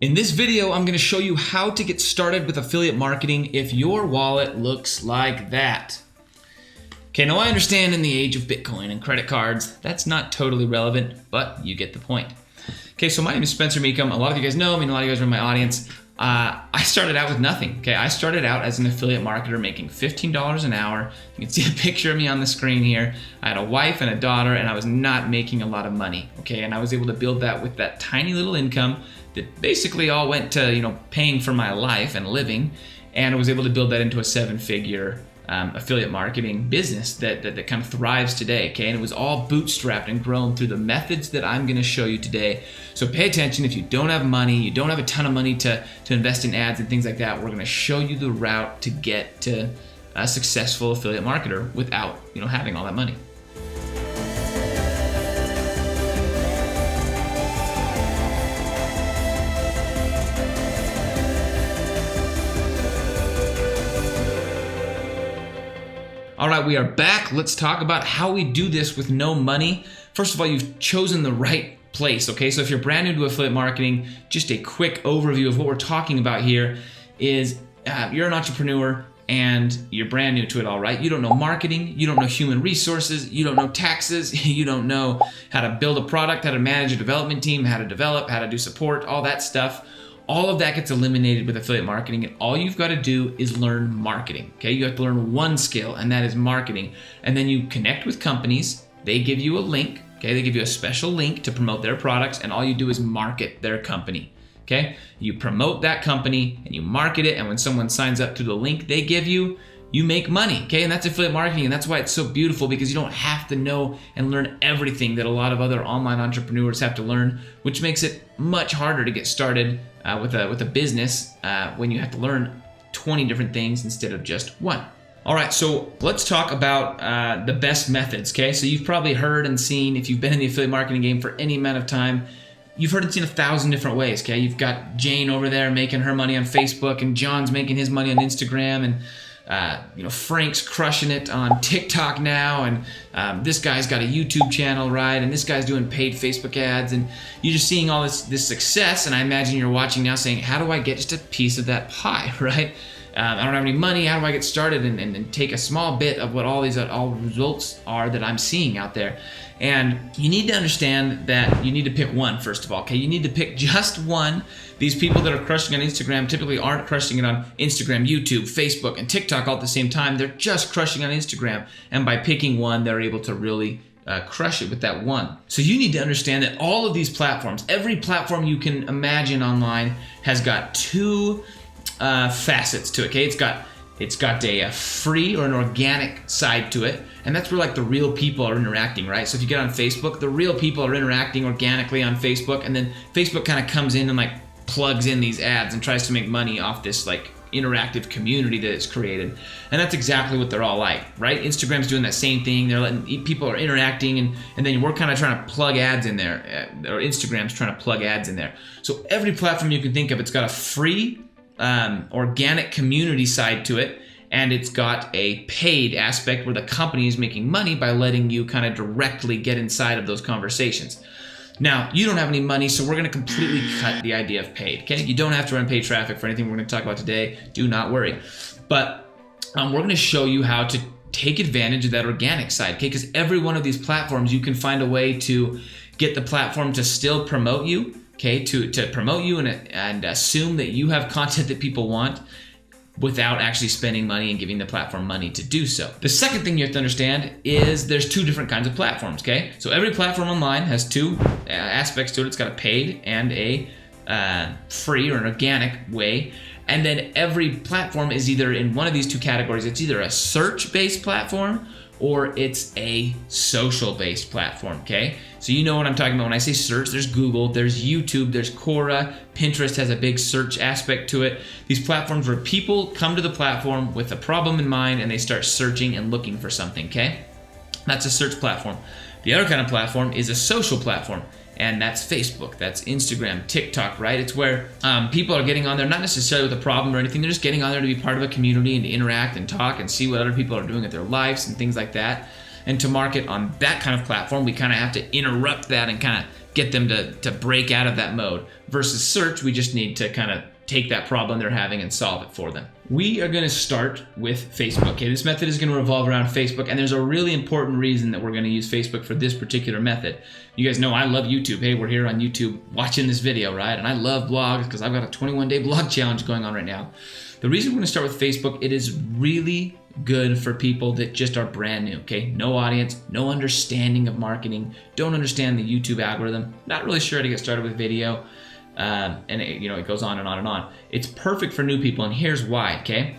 In this video, I'm going to show you how to get started with affiliate marketing if your wallet looks like that. Okay, now I understand in the age of Bitcoin and credit cards, that's not totally relevant, but you get the point. Okay, so my name is Spencer Meekum. A lot of you guys know me, and a lot of you guys are in my audience. I started out with nothing, okay? I started out as an affiliate marketer making $15 an hour. You can see a picture of me on the screen here. I had a wife and a daughter, and I was not making a lot of money, okay? And I was able to build that with that tiny little income that basically all went to, paying for my life and living, and I was able to build that into a seven-figure affiliate marketing business that kind of thrives today, okay? And it was all bootstrapped and grown through the methods that I'm gonna show you today. So pay attention. If you don't have money, you don't have a ton of money to invest in ads and things like that, we're gonna show you the route to get to a successful affiliate marketer without, having all that money. All right, we are back. Let's talk about how we do this with no money. First of all, you've chosen the right place, okay? So if you're brand new to affiliate marketing, just a quick overview of what we're talking about here is you're an entrepreneur and you're brand new to it all, right? You don't know marketing, you don't know human resources, you don't know taxes, you don't know how to build a product, how to manage a development team, how to develop, how to do support, all that stuff. All of that gets eliminated with affiliate marketing, and all you've got to do is learn marketing, okay? You have to learn one skill, and that is marketing. And then you connect with companies, they give you a link, okay? They give you a special link to promote their products, and all you do is market their company, okay? You promote that company, and you market it, and when someone signs up to the link they give you, you make money, okay? And that's affiliate marketing, and that's why it's so beautiful, because you don't have to know and learn everything that a lot of other online entrepreneurs have to learn, which makes it much harder to get started with a business when you have to learn 20 different things instead of just one. All right, so let's talk about the best methods, okay? So you've probably heard and seen, if you've been in the affiliate marketing game for any amount of time, you've heard and seen 1,000 different ways, okay? You've got Jane over there making her money on Facebook, and John's making his money on Instagram, and Frank's crushing it on TikTok now, and this guy's got a YouTube channel, right? And this guy's doing paid Facebook ads, and you're just seeing all this success, and I imagine you're watching now saying, how do I get just a piece of that pie, right? I don't have any money, how do I get started and take a small bit of what all results are that I'm seeing out there? And you need to understand that you need to pick one, first of all, okay? You need to pick just one. These people that are crushing on Instagram typically aren't crushing it on Instagram, YouTube, Facebook, and TikTok all at the same time. They're just crushing on Instagram. And by picking one, they're able to really crush it with that one. So you need to understand that all of these platforms, every platform you can imagine online, has got two facets to it, okay? It's got a free or an organic side to it, and that's where like the real people are interacting, right? So if you get on Facebook, the real people are interacting organically on Facebook, and then Facebook kind of comes in and like plugs in these ads and tries to make money off this like interactive community that it's created. And that's exactly what they're all like, right? Instagram's doing that same thing. They're letting people are interacting, and then we're kind of trying to plug ads in there, or Instagram's trying to plug ads in there. So every platform you can think of, it's got a free organic community side to it, and it's got a paid aspect where the company is making money by letting you kind of directly get inside of those conversations. Now, you don't have any money, so we're going to completely cut the idea of paid, okay? You don't have to run paid traffic for anything we're going to talk about today. Do not worry. But we're going to show you how to take advantage of that organic side, okay? Because every one of these platforms, you can find a way to get the platform to still promote you, okay, to promote you and assume that you have content that people want without actually spending money and giving the platform money to do so. The second thing you have to understand is there's two different kinds of platforms, okay? So every platform online has two aspects to it. It's got a paid and a free or an organic way. And then every platform is either in one of these two categories. It's either a search-based platform or it's a social-based platform, okay? So you know what I'm talking about when I say search. There's Google, there's YouTube, there's Quora, Pinterest has a big search aspect to it. These platforms where people come to the platform with a problem in mind and they start searching and looking for something, okay? That's a search platform. The other kind of platform is a social platform, and that's Facebook, that's Instagram, TikTok, right? It's where people are getting on there, not necessarily with a problem or anything, they're just getting on there to be part of a community and to interact and talk and see what other people are doing with their lives and things like that. And to market on that kind of platform, we kind of have to interrupt that and kind of get them to break out of that mode. Versus search, we just need to kind of take that problem they're having and solve it for them. We are gonna start with Facebook. Okay, this method is gonna revolve around Facebook, and there's a really important reason that we're gonna use Facebook for this particular method. You guys know I love YouTube. Hey, we're here on YouTube watching this video, right? And I love blogs because I've got a 21-day blog challenge going on right now. The reason we're gonna start with Facebook, it is really good for people that just are brand new, okay? No audience, no understanding of marketing, don't understand the YouTube algorithm, not really sure how to get started with video. And it goes on and on and on. It's perfect for new people, and here's why, okay?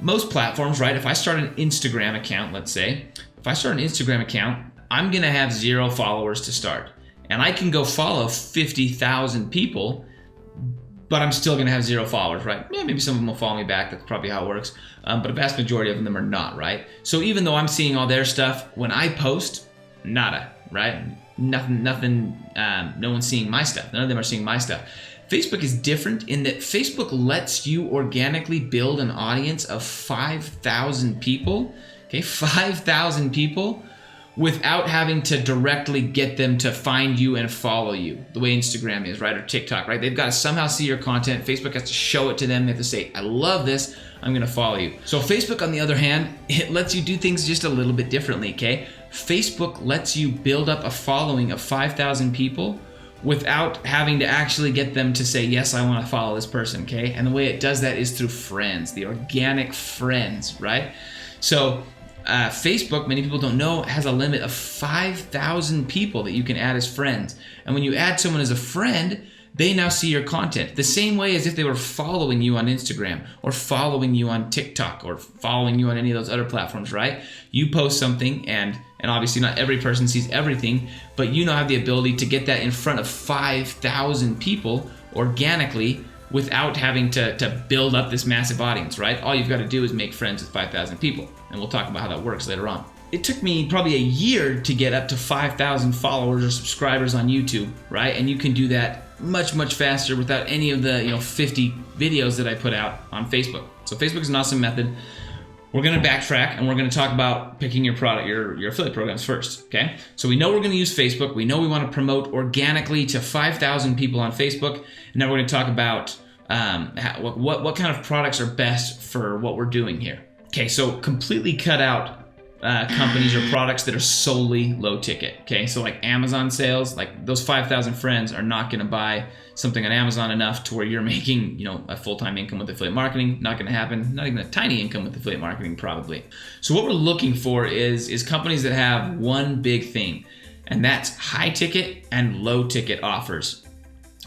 Most platforms, right, if I start an Instagram account, let's say, if I start an Instagram account, I'm gonna have 0 followers to start. And I can go follow 50,000 people, but I'm still gonna have 0 followers, right? Yeah, maybe some of them will follow me back, that's probably how it works. But a vast majority of them are not, right? So even though I'm seeing all their stuff, when I post, nada, right? Nothing, no one's seeing my stuff. None of them are seeing my stuff. Facebook is different in that Facebook lets you organically build an audience of 5,000 people, okay, 5,000 people, without having to directly get them to find you and follow you, the way Instagram is, right, or TikTok, right? They've got to somehow see your content. Facebook has to show it to them. They have to say, I love this, I'm gonna follow you. So Facebook, on the other hand, it lets you do things just a little bit differently, okay? Facebook lets you build up a following of 5,000 people without having to actually get them to say, yes, I want to follow this person, okay? And the way it does that is through friends, the organic friends, right? So Facebook, many people don't know, has a limit of 5,000 people that you can add as friends. And when you add someone as a friend, they now see your content the same way as if they were following you on Instagram or following you on TikTok or following you on any of those other platforms, right? You post something, and obviously not every person sees everything, but you now have the ability to get that in front of 5,000 people organically without having to build up this massive audience, right? All you've got to do is make friends with 5,000 people, and we'll talk about how that works later on. It took me probably a year to get up to 5,000 followers or subscribers on YouTube, right? And you can do that much, much faster without any of the 50 videos that I put out on Facebook. So Facebook is an awesome method. We're gonna backtrack and we're gonna talk about picking your product, your affiliate programs first, okay? So we know we're gonna use Facebook. We know we wanna promote organically to 5,000 people on Facebook. And now we're gonna talk about what kind of products are best for what we're doing here. Okay, so completely cut out companies or products that are solely low ticket, okay? So like Amazon sales, like those 5,000 friends are not gonna buy something on Amazon enough to where you're making, a full-time income with affiliate marketing. Not gonna happen, not even a tiny income with affiliate marketing probably. So what we're looking for is companies that have one big thing, and that's high ticket and low ticket offers.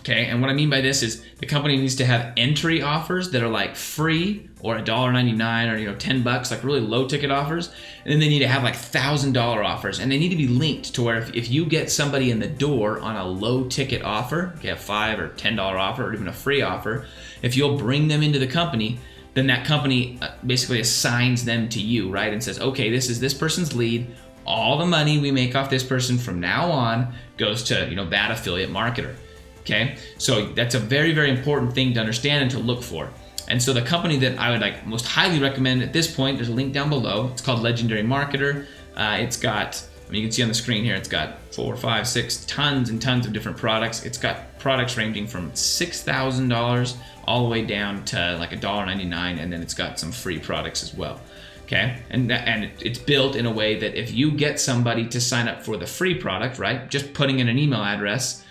Okay, and what I mean by this is the company needs to have entry offers that are like free or $1.99 or $10, like really low ticket offers, and then they need to have like $1,000 offers, and they need to be linked to where if you get somebody in the door on a low ticket offer, okay, a $5 or $10 offer or even a free offer, if you'll bring them into the company, then that company basically assigns them to you, right, and says, okay, this is this person's lead. All the money we make off this person from now on goes to that affiliate marketer. Okay, so that's a very, very important thing to understand and to look for. And so the company that I would most highly recommend at this point, there's a link down below. It's called Legendary Marketer. It's got, you can see on the screen here, it's got 4, 5, 6 tons and tons of different products. It's got products ranging from $6,000 all the way down to like $1.99, and then it's got some free products as well. Okay, and it's built in a way that if you get somebody to sign up for the free product, right, just putting in an email address,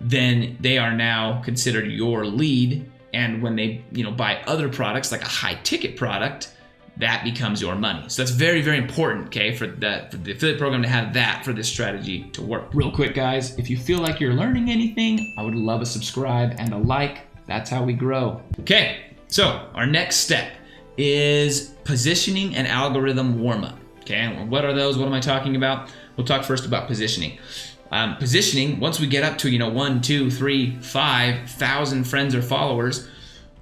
then they are now considered your lead, and when they buy other products like a high ticket product, that becomes your money. So that's very, very important, okay, for the affiliate program to have that for this strategy to work. Real quick, guys, if you feel like you're learning anything, I would love a subscribe and a like. That's how we grow. Okay, so our next step is positioning and algorithm warm-up. Okay, what are those? What am I talking about? We'll talk first about positioning. Positioning, once we get up to 1, 2, 3, 5,000 friends or followers,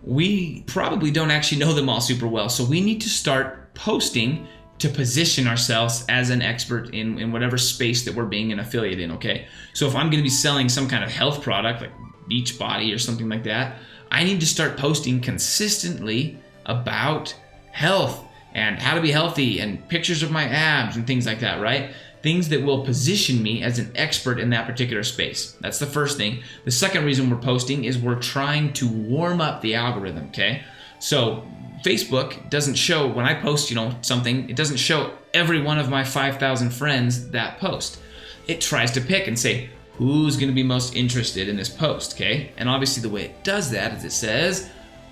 we probably don't actually know them all super well. So we need to start posting to position ourselves as an expert in whatever space that we're being an affiliate in, okay? So if I'm gonna be selling some kind of health product like Beachbody or something like that, I need to start posting consistently about health and how to be healthy and pictures of my abs and things like that, right? things that will position me as an expert in that particular space. That's the first thing. The second reason we're posting is we're trying to warm up the algorithm, okay? So Facebook doesn't show, when I post, something, it doesn't show every one of my 5,000 friends that post. It tries to pick and say, who's gonna be most interested in this post, okay? And obviously the way it does that is it says,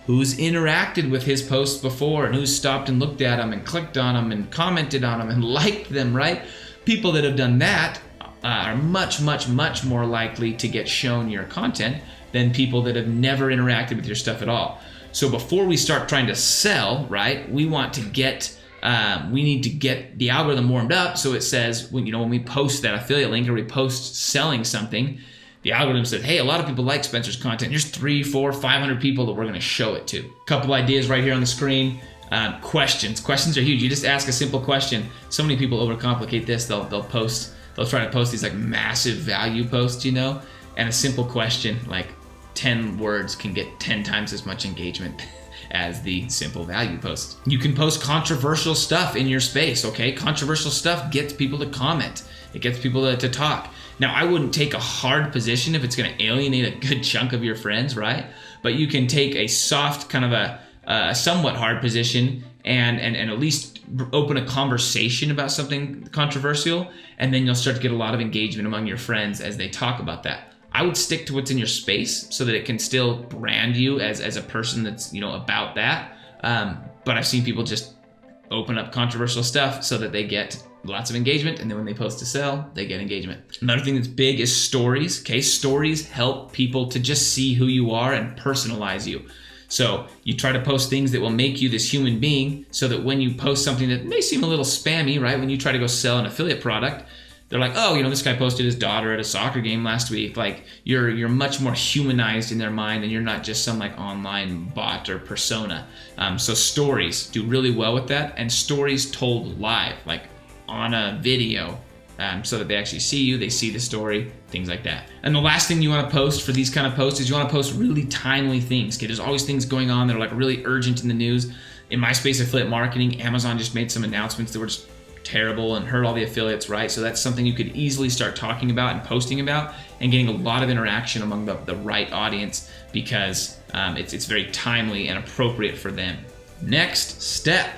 who's interacted with his posts before and who's stopped and looked at them and clicked on them and commented on them and liked them, right? People that have done that are much, much, much more likely to get shown your content than people that have never interacted with your stuff at all. So before we start trying to sell, right, we need to get the algorithm warmed up so it says, when we post that affiliate link or we post selling something, the algorithm said, hey, a lot of people like Spencer's content. Here's 300, 400, 500 people that we're gonna show it to. Couple ideas right here on the screen. Questions. Questions are huge. You just ask a simple question. So many people overcomplicate this. They'll try to post these like massive value posts, and a simple question, like 10 words, can get 10 times as much engagement as the simple value post. You can post controversial stuff in your space, okay? Controversial stuff gets people to comment. It gets people to talk. Now, I wouldn't take a hard position if it's gonna alienate a good chunk of your friends, right? But you can take a soft, kind of a somewhat hard position and at least open a conversation about something controversial, and then you'll start to get a lot of engagement among your friends as they talk about that. I would stick to what's in your space so that it can still brand you as a person that's about that. But I've seen people just open up controversial stuff so that they get lots of engagement, and then when they post to sell, they get engagement. Another thing that's big is stories. Okay, stories help people to just see who you are and personalize you. So you try to post things that will make you this human being so that when you post something that may seem a little spammy, right? When you try to go sell an affiliate product, they're like, oh, this guy posted his daughter at a soccer game last week. Like you're much more humanized in their mind, and you're not just some like online bot or persona. So stories do really well with that, and stories told live, like on a video, so that they actually see you, they see the story, things like that. And the last thing you want to post for these kind of posts is you want to post really timely things. Okay, there's always things going on that are like really urgent in the news. In my space, affiliate marketing, Amazon just made some announcements that were just terrible and hurt all the affiliates, right? So that's something you could easily start talking about and posting about and getting a lot of interaction among the right audience, because it's very timely and appropriate for them. Next step,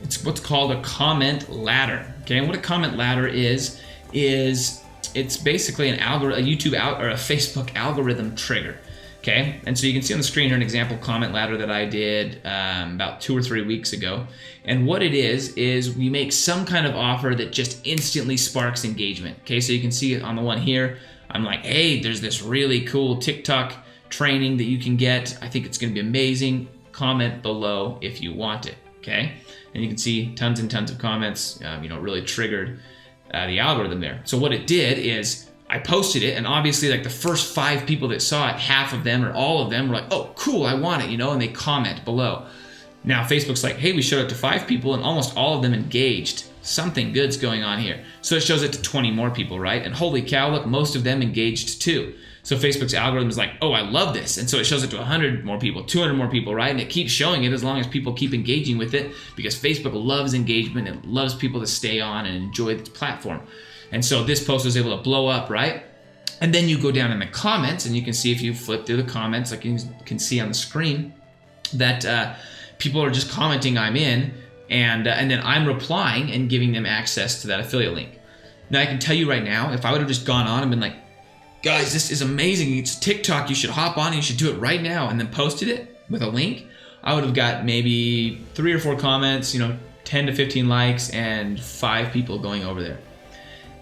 it's what's called a comment ladder. Okay, and what a comment ladder is it's basically a YouTube or a Facebook algorithm trigger. Okay, and so you can see on the screen here an example comment ladder that I did about 2 or 3 weeks ago. And what it is we make some kind of offer that just instantly sparks engagement. Okay, so you can see it on the one here. I'm like, hey, there's this really cool TikTok training that you can get. I think it's gonna be amazing. Comment below if you want it, okay? And you can see tons and tons of comments, it really triggered the algorithm there. So what it did is I posted it, and obviously like the first 5 people that saw it, half of them or all of them were like, oh, cool, I want it, and they comment below. Now Facebook's like, hey, we showed it to 5 people and almost all of them engaged. Something good's going on here. So it shows it to 20 more people, right? And holy cow, look, most of them engaged too. So Facebook's algorithm is like, oh, I love this. And so it shows it to 100 more people, 200 more people, right? And it keeps showing it as long as people keep engaging with it, because Facebook loves engagement. It loves people to stay on and enjoy the platform. And so this post was able to blow up, right? And then you go down in the comments, and you can see, if you flip through the comments, like you can see on the screen, that people are just commenting I'm in, and then I'm replying and giving them access to that affiliate link. Now I can tell you right now, if I would have just gone on and been like, guys, this is amazing, it's TikTok, you should hop on and you should do it right now, and then posted it with a link, I would have got maybe 3 or 4 comments, 10 to 15 likes, and 5 people going over there.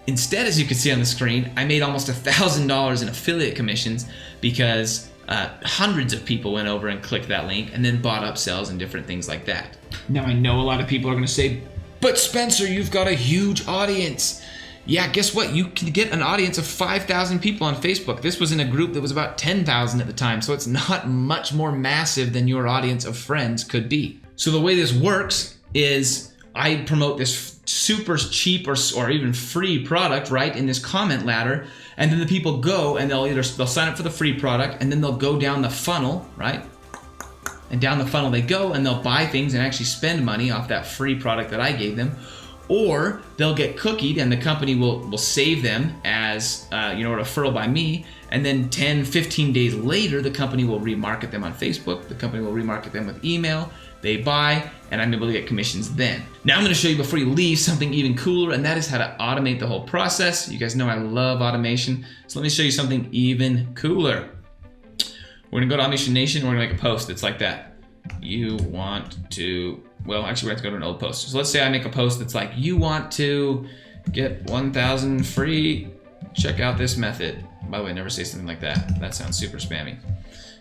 Instead, as you can see on the screen, I made almost $1,000 in affiliate commissions because hundreds of people went over and clicked that link and then bought upsells and different things like that. Now, I know a lot of people are going to say, but Spencer, you've got a huge audience. Yeah, guess what? You can get an audience of 5,000 people on Facebook. This was in a group that was about 10,000 at the time, so it's not much more massive than your audience of friends could be. So the way this works is I promote this super cheap or even free product, right, in this comment ladder, and then the people go and they'll sign up for the free product, and then they'll go down the funnel, right? And down the funnel they go, and they'll buy things and actually spend money off that free product that I gave them. or they'll get cookied and the company will save them as a referral by me, and then 10, 15 days later, the company will remarket them on Facebook, the company will remarket them with email, they buy, and I'm able to get commissions then. Now I'm gonna show you before you leave something even cooler, and that is how to automate the whole process. You guys know I love automation, so let me show you something even cooler. We're gonna go to Automation Nation, and we're gonna make a post that's like that. You want to, well, actually we have to go to an old post. So let's say I make a post that's like, you want to get 1,000 free, check out this method. By the way, never say something like that. That sounds super spammy.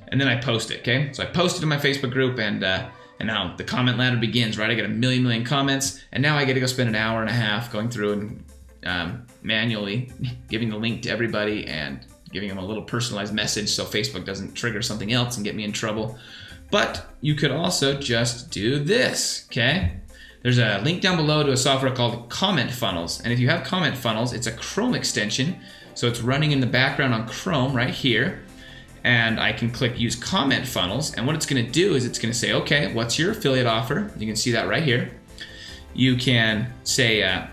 And then I post it, okay? So I posted in my Facebook group, and now the comment ladder begins, right? I get a million comments, and now I get to go spend an hour and a half going through and manually giving the link to everybody and giving them a little personalized message so Facebook doesn't trigger something else and get me in trouble. But you could also just do this, okay? There's a link down below to a software called CommentFunnels. And if you have CommentFunnels, it's a Chrome extension. So it's running in the background on Chrome right here. And I can click Use CommentFunnels. And what it's gonna do is it's gonna say, okay, what's your affiliate offer? You can see that right here. You can say,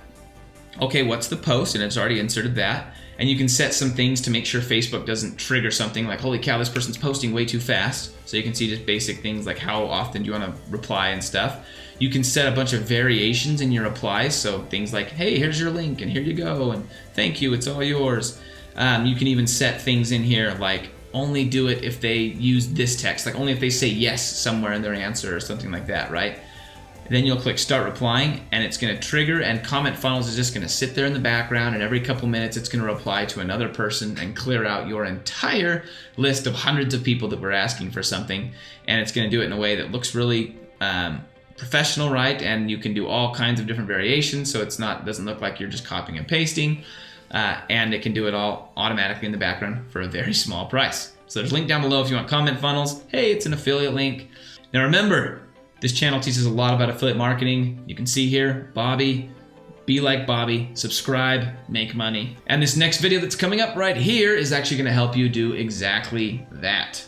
okay, what's the post? And it's already inserted that. And you can set some things to make sure Facebook doesn't trigger something like, holy cow, this person's posting way too fast. So you can see just basic things like how often do you want to reply and stuff. You can set a bunch of variations in your replies. So things like, hey, here's your link and here you go. And thank you, it's all yours. You can even set things in here like only do it if they use this text, like only if they say yes somewhere in their answer or something like that, right? Then you'll click Start Replying, and it's going to trigger, and CommentFunnels is just going to sit there in the background, and every couple minutes it's going to reply to another person and clear out your entire list of hundreds of people that were asking for something, and it's going to do it in a way that looks really professional, right? And you can do all kinds of different variations, so doesn't look like you're just copying and pasting, and it can do it all automatically in the background for a very small price. So there's a link down below if you want CommentFunnels. Hey, it's an affiliate link. Now remember, this channel teaches a lot about affiliate marketing. You can see here, Bobby, be like Bobby, subscribe, make money. And this next video that's coming up right here is actually gonna help you do exactly that.